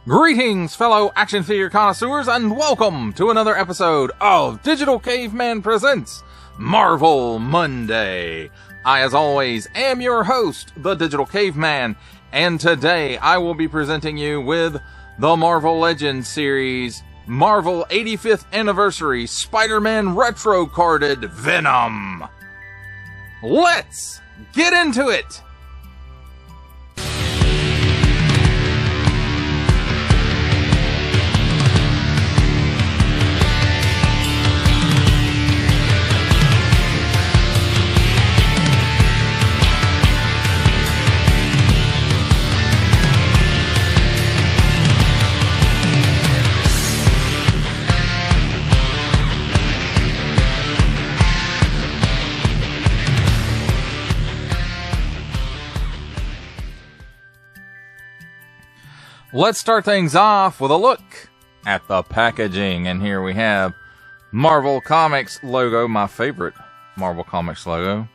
Greetings, fellow action figure connoisseurs, and welcome to another episode of Digital Caveman Presents Marvel Monday. I, as always, am your host, the Digital Caveman, and today I will be presenting you with the Marvel Legends series, Marvel 85th Anniversary Spider-Man Retro Carded Venom. Let's get into it! Let's start things off with a look at the packaging. And here we have Marvel Comics logo, my favorite Marvel Comics logo.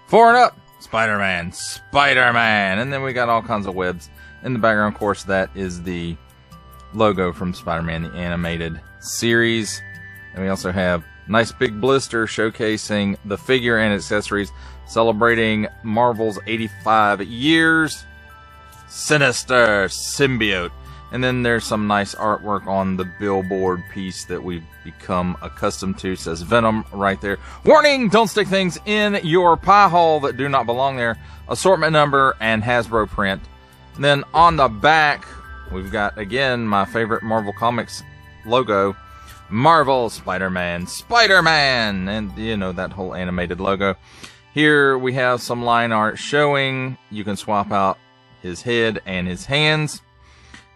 4 and up, Spider-Man, Spider-Man. And then we got all kinds of webs in the background. Of course, that is the logo from Spider-Man, the animated series. And we also have nice big blister showcasing the figure and accessories, celebrating Marvel's 85 years. Sinister Symbiote. And then there's some nice artwork on the billboard piece that we've become accustomed to. It says Venom right there. Warning! Don't stick things in your pie hole that do not belong there. Assortment number and Hasbro print. And then on the back, we've got, again, my favorite Marvel Comics logo. Marvel Spider-Man, Spider-Man! And, you know, that whole animated logo. Here we have some line art showing you can swap out his head and his hands.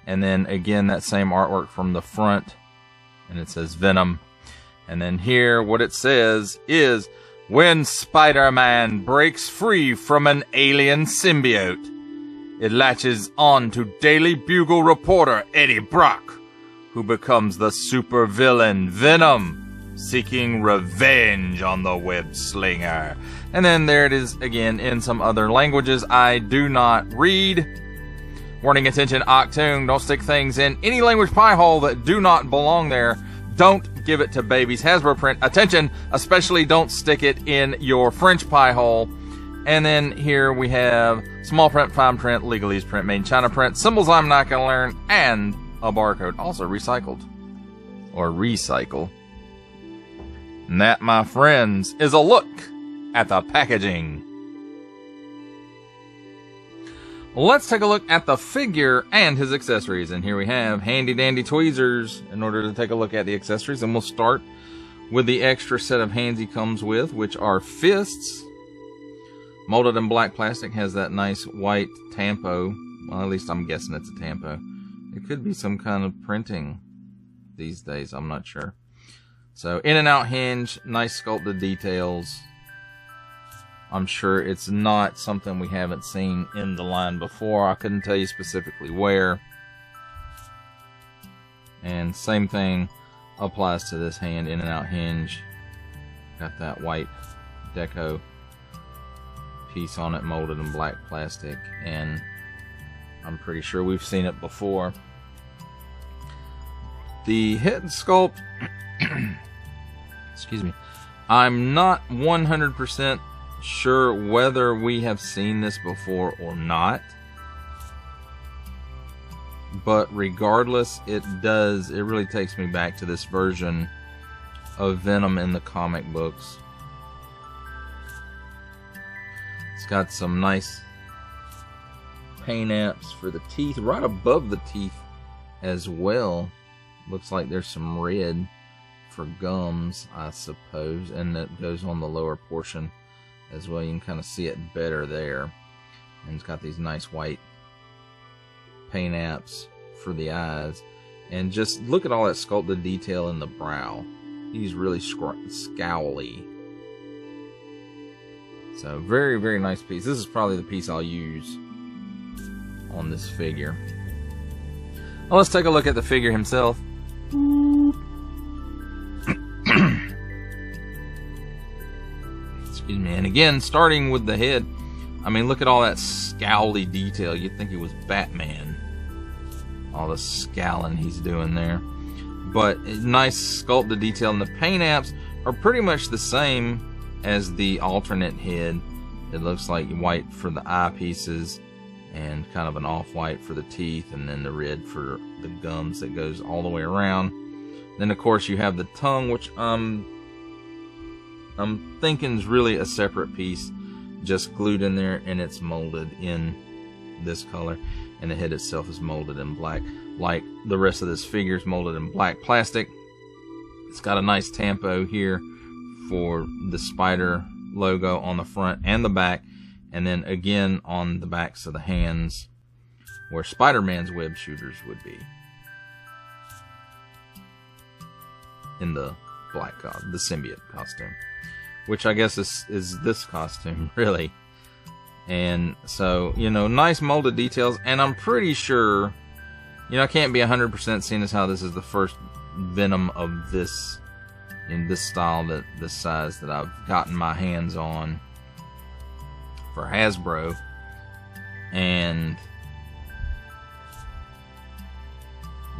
And then again, that same artwork from the front, and it says Venom. And then here, what it says is, when Spider-Man breaks free from an alien symbiote, it latches on to Daily Bugle reporter Eddie Brock, who becomes the supervillain Venom, seeking revenge on the web slinger. And then there it is again in some other languages I do not read. Warning, attention, Octoon, don't stick things in any language pie hole that do not belong there. Don't give it to babies. Hasbro print, attention, especially don't stick it in your French pie hole. And then here we have small print, fine print, legalese print, made in China print, symbols I'm not going to learn, and a barcode, also recycled. Or recycle. And that, my friends, is a look at the packaging. Let's take a look at the figure and his accessories. And here we have handy dandy tweezers in order to take a look at the accessories. And we'll start with the extra set of hands he comes with, which are fists. Molded in black plastic, has that nice white tampo. Well, at least I'm guessing it's a tampo. It could be some kind of printing these days, I'm not sure. So, in and out hinge, nice sculpted details. I'm sure it's not something we haven't seen in the line before. I couldn't tell you specifically where. And same thing applies to this hand, in and out hinge. Got that white deco piece on it, molded in black plastic. And I'm pretty sure we've seen it before. The head sculpt, excuse me, I'm not 100% sure whether we have seen this before or not. But regardless, it really takes me back to this version of Venom in the comic books. It's got some nice paint apps for the teeth, right above the teeth as well. Looks like there's some red for gums, I suppose, and that goes on the lower portion as well. You can kind of see it better there. And it's got these nice white paint apps for the eyes. And just look at all that sculpted detail in the brow. He's really scowly. So, very, very nice piece. This is probably the piece I'll use on this figure. Well, let's take a look at the figure himself. Excuse me. And again, starting with the head, I mean, look at all that scowly detail. You'd think he was Batman. All the scowling he's doing there. But nice sculpted detail. And the paint apps are pretty much the same as the alternate head. It looks like white for the eyepieces and kind of an off-white for the teeth, and then the red for the gums that goes all the way around. Then, of course, you have the tongue, which I'm thinking is really a separate piece, just glued in there, and it's molded in this color. And the head itself is molded in black, like the rest of this figure is molded in black plastic. It's got a nice tampo here for the spider logo on the front and the back, and then again on the backs of the hands where Spider-Man's web shooters would be in the black, the symbiote costume, which I guess is this costume really. And so, you know, nice molded details, and I'm pretty sure, you know, I can't be 100% seeing as how this is the first Venom of this, in this style, that this size, that I've gotten my hands on for Hasbro. And,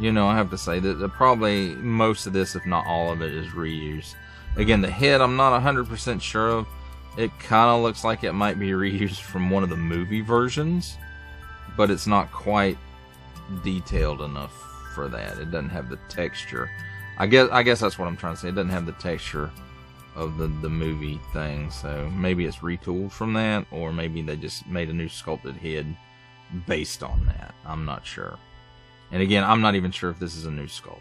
you know, I have to say that probably most of this, if not all of it, is reused. Again, the head I'm not 100% sure of. It kind of looks like it might be reused from one of the movie versions, but it's not quite detailed enough for that. It doesn't have the texture. I guess that's what I'm trying to say. It doesn't have the texture of the movie thing, so maybe it's retooled from that, or maybe they just made a new sculpted head based on that. I'm not sure. And again, I'm not even sure if this is a new sculpt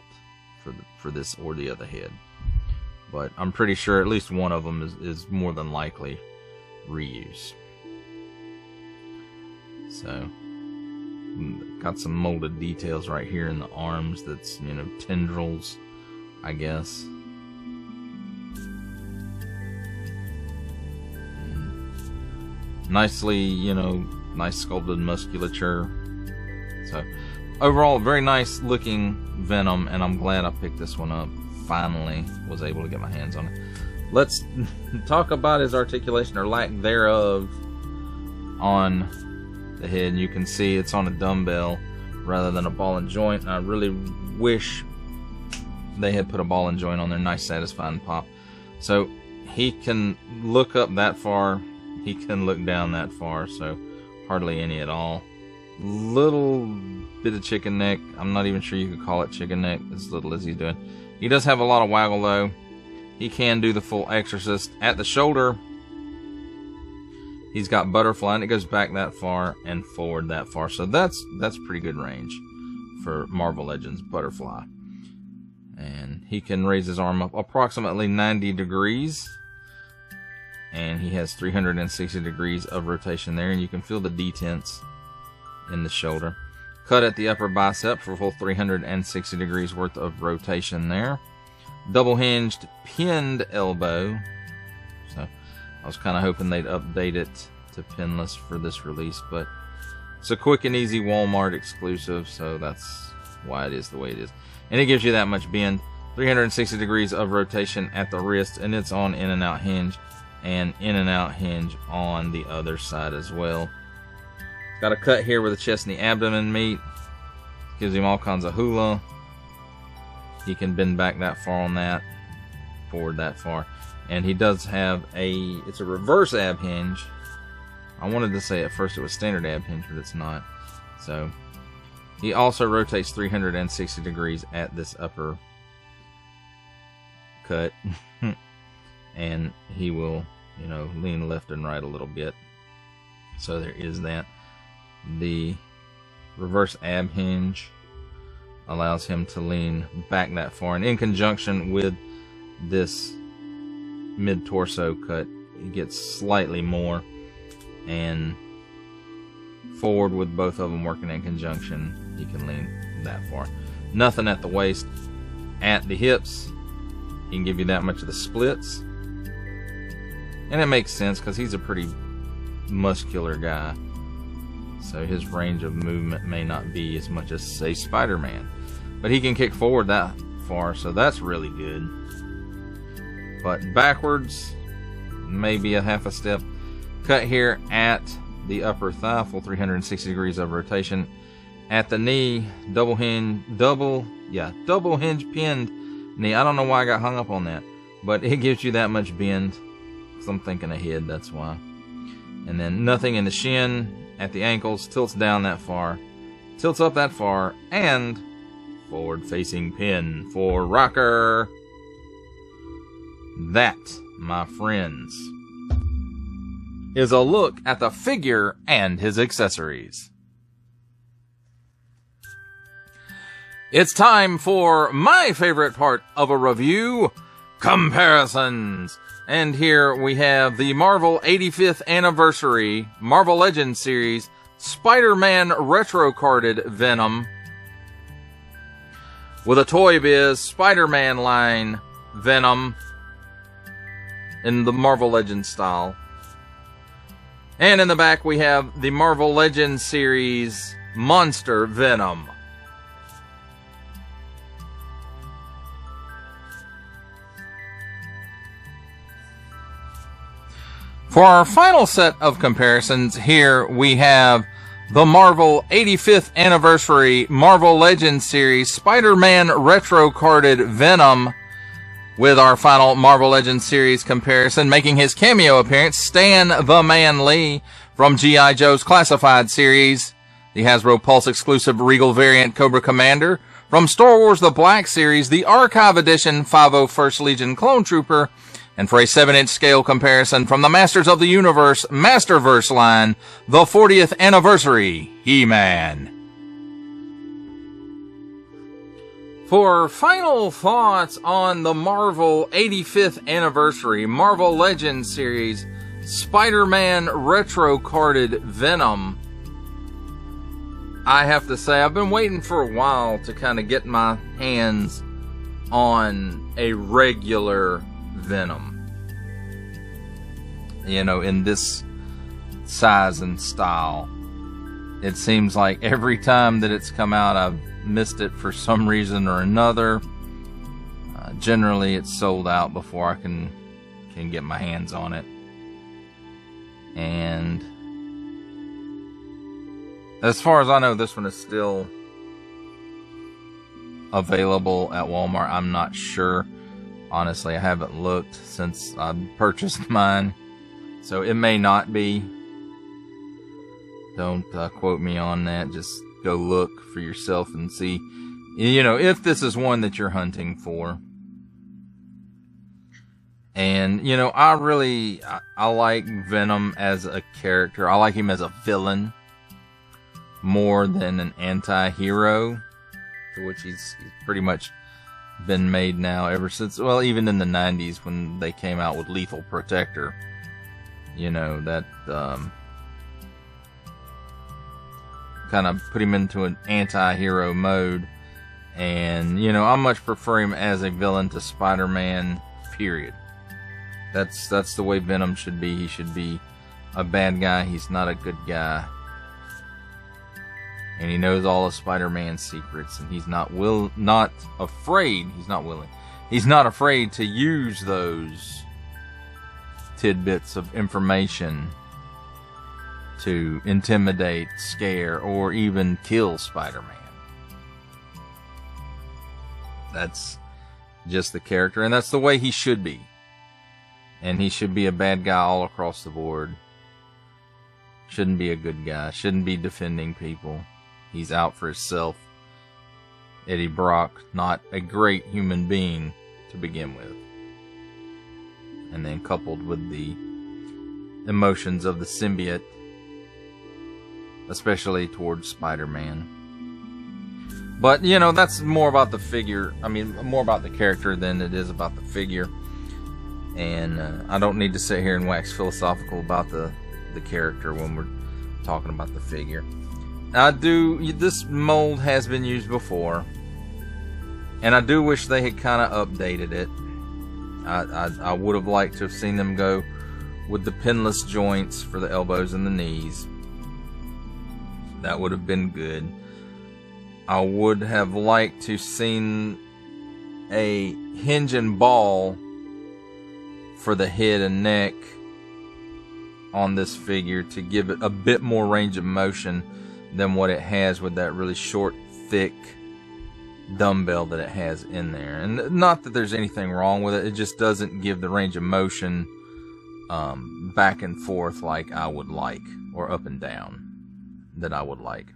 for this or the other head. But I'm pretty sure at least one of them is more than likely reuse. So, got some molded details right here in the arms. That's, you know, tendrils, I guess. And nicely, you know, nice sculpted musculature. So, overall, very nice looking Venom, and I'm glad I picked this one up. Finally was able to get my hands on it. Let's talk about his articulation, or lack thereof, on the head. You can see it's on a dumbbell rather than a ball and joint, and I really wish they had put a ball and joint on there. Nice satisfying pop. So he can look up that far, he can look down that far, so hardly any at all. Little bit of chicken neck. I'm not even sure you could call it chicken neck, as little as he's doing. He does have a lot of waggle though. He can do the full exorcist. At the shoulder, he's got butterfly, and it goes back that far and forward that far. So that's pretty good range for Marvel Legends butterfly. And he can raise his arm up approximately 90 degrees. And he has 360 degrees of rotation there, and you can feel the detents in the shoulder. Cut at the upper bicep for a full 360 degrees worth of rotation there. Double hinged pinned elbow. So I was kind of hoping they'd update it to pinless for this release, but it's a quick and easy Walmart exclusive, so that's why it is the way it is. And it gives you that much bend. 360 degrees of rotation at the wrist, and it's on in and out hinge, and in and out hinge on the other side as well. Got a cut here where the chest and the abdomen meet. Gives him all kinds of hula. He can bend back that far on that, forward that far. And he does have it's a reverse ab hinge. I wanted to say at first it was standard ab hinge, but it's not. So, he also rotates 360 degrees at this upper cut. And he will, you know, lean left and right a little bit. So there is that. The reverse ab hinge allows him to lean back that far, and in conjunction with this mid-torso cut, he gets slightly more, and forward with both of them working in conjunction, he can lean that far. Nothing at the waist. At the hips, he can give you that much of the splits, and it makes sense because he's a pretty muscular guy. So his range of movement may not be as much as, say, Spider-Man. But he can kick forward that far, so that's really good. But backwards, maybe a half a step. Cut here at the upper thigh, full 360 degrees of rotation. At the knee, double hinge pinned knee. I don't know why I got hung up on that, but it gives you that much bend. Because I'm thinking ahead, that's why. And then nothing in the shin. At the ankles, tilts down that far, tilts up that far, and forward-facing pin for rocker. That, my friends, is a look at the figure and his accessories. It's time for my favorite part of a review, comparisons. And here we have the Marvel 85th Anniversary Marvel Legends series Spider-Man retro carded Venom with a Toy Biz Spider-Man line Venom in the Marvel Legends style. And in the back we have the Marvel Legends series Monster Venom. For our final set of comparisons, here we have the Marvel 85th Anniversary Marvel Legends series Spider-Man retro carded Venom with our final Marvel Legends series comparison, making his cameo appearance, Stan the Man Lee from G.I. Joe's Classified series, the Hasbro Pulse exclusive Regal variant Cobra Commander, from Star Wars The Black Series, the Archive Edition 501st Legion Clone Trooper, and for a 7-inch scale comparison from the Masters of the Universe Masterverse line, the 40th Anniversary He-Man. For final thoughts on the Marvel 85th Anniversary Marvel Legends series Spider-Man retro carded Venom, I have to say I've been waiting for a while to kind of get my hands on a regular Venom, you know, in this size and style. It seems like every time that it's come out, I've missed it for some reason or another. Generally, it's sold out before I can get my hands on it. And as far as I know, this one is still available at Walmart. I'm not sure. Honestly, I haven't looked since I purchased mine, so it may not be. Don't quote me on that. Just go look for yourself and see, you know, if this is one that you're hunting for. And, you know, I like Venom as a character. I like him as a villain more than an anti-hero, to which he's pretty much been made now ever since, well, even in the 90s when they came out with Lethal Protector. You know, that kind of put him into an anti-hero mode. And, you know, I much prefer him as a villain to Spider-Man, period. That's the way Venom should be. He should be a bad guy. He's not a good guy. And he knows all of Spider-Man's secrets, and he's not afraid to use those tidbits of information to intimidate, scare, or even kill Spider-Man. That's just the character, and that's the way he should be. And he should be a bad guy all across the board. Shouldn't be a good guy. Shouldn't be defending people. He's out for himself. Eddie Brock, not a great human being to begin with. And then coupled with the emotions of the symbiote, especially towards Spider-Man. But, you know, that's more about the figure. I mean, more about the character than it is about the figure. And I don't need to sit here and wax philosophical about the character when we're talking about the figure. This mold has been used before, and I do wish they had kind of updated it. I would have liked to have seen them go with the pinless joints for the elbows and the knees. That would have been good. I would have liked to seen a hinge and ball for the head and neck on this figure to give it a bit more range of motion than what it has with that really short, thick dumbbell that it has in there. And not that there's anything wrong with it, it just doesn't give the range of motion back and forth like I would like, or up and down that I would like.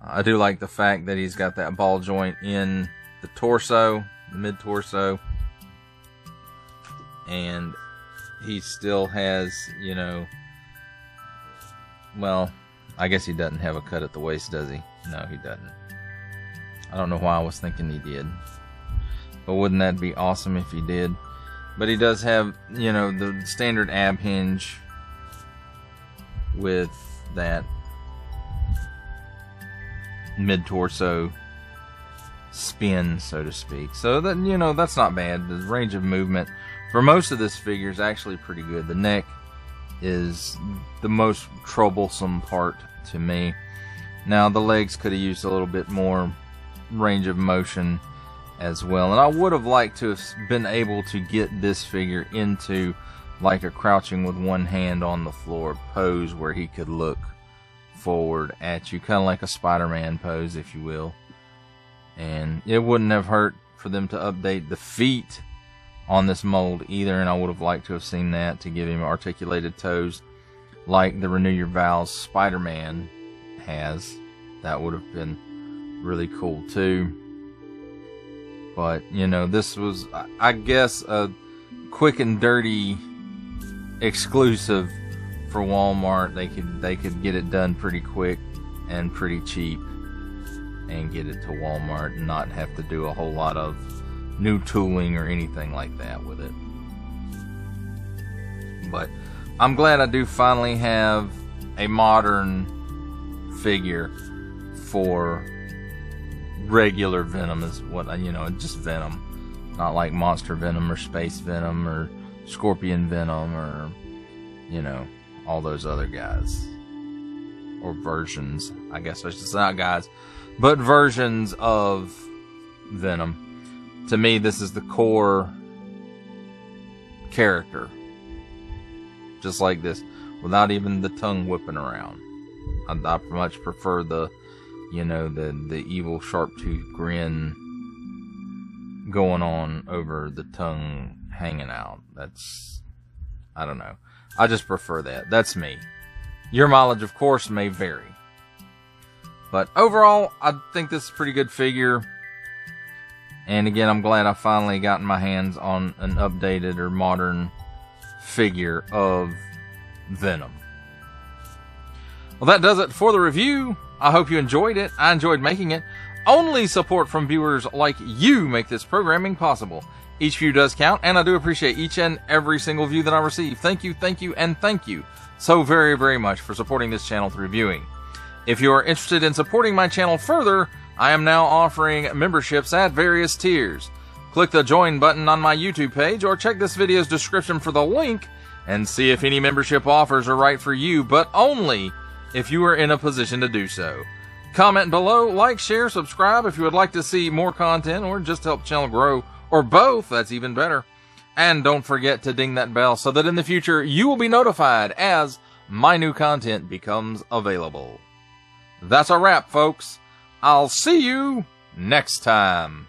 I do like the fact that he's got that ball joint in the torso, the mid-torso, and he still has, you know, well, I guess he doesn't have a cut at the waist, does he? No, he doesn't. I don't know why I was thinking he did, but wouldn't that be awesome if he did? But he does have, you know, the standard ab hinge with that mid-torso spin, so to speak. So that, you know, that's not bad. The range of movement for most of this figure is actually pretty good. The neck is the most troublesome part to me. Now the legs could have used a little bit more range of motion as well, and I would have liked to have been able to get this figure into like a crouching with one hand on the floor pose where he could look forward at you, kind of like a Spider-Man pose, if you will. And it wouldn't have hurt for them to update the feet on this mold either, and I would have liked to have seen that to give him articulated toes like the Renew Your Vows Spider-Man has. That would have been really cool too. But, you know, this was, I guess, a quick and dirty exclusive for Walmart. They could get it done pretty quick and pretty cheap and get it to Walmart and not have to do a whole lot of new tooling or anything like that with it. But I'm glad I do finally have a modern figure for regular Venom, is what, you know, just Venom, not like Monster Venom or Space Venom or Scorpion Venom or, you know, all those other guys, or versions, I guess I should say, not guys, but versions of Venom. To me, this is the core character, just like this, without even the tongue whipping around. I much prefer the, you know, the evil sharp tooth grin going on over the tongue hanging out. That's, I don't know. I just prefer that. That's me. Your mileage, of course, may vary. But overall, I think this is a pretty good figure. And again, I'm glad I finally gotten my hands on an updated or modern figure of Venom. Well, that does it for the review. I hope you enjoyed it. I enjoyed making it. Only support from viewers like you make this programming possible. Each view does count, and I do appreciate each and every single view that I receive. Thank you, and thank you so very, very much for supporting this channel through viewing. If you are interested in supporting my channel further, I am now offering memberships at various tiers. Click the join button on my YouTube page, or check this video's description for the link and see if any membership offers are right for you, but only if you are in a position to do so. Comment below, like, share, subscribe if you would like to see more content or just help the channel grow, or both, that's even better. And don't forget to ding that bell so that in the future you will be notified as my new content becomes available. That's a wrap, folks. I'll see you next time.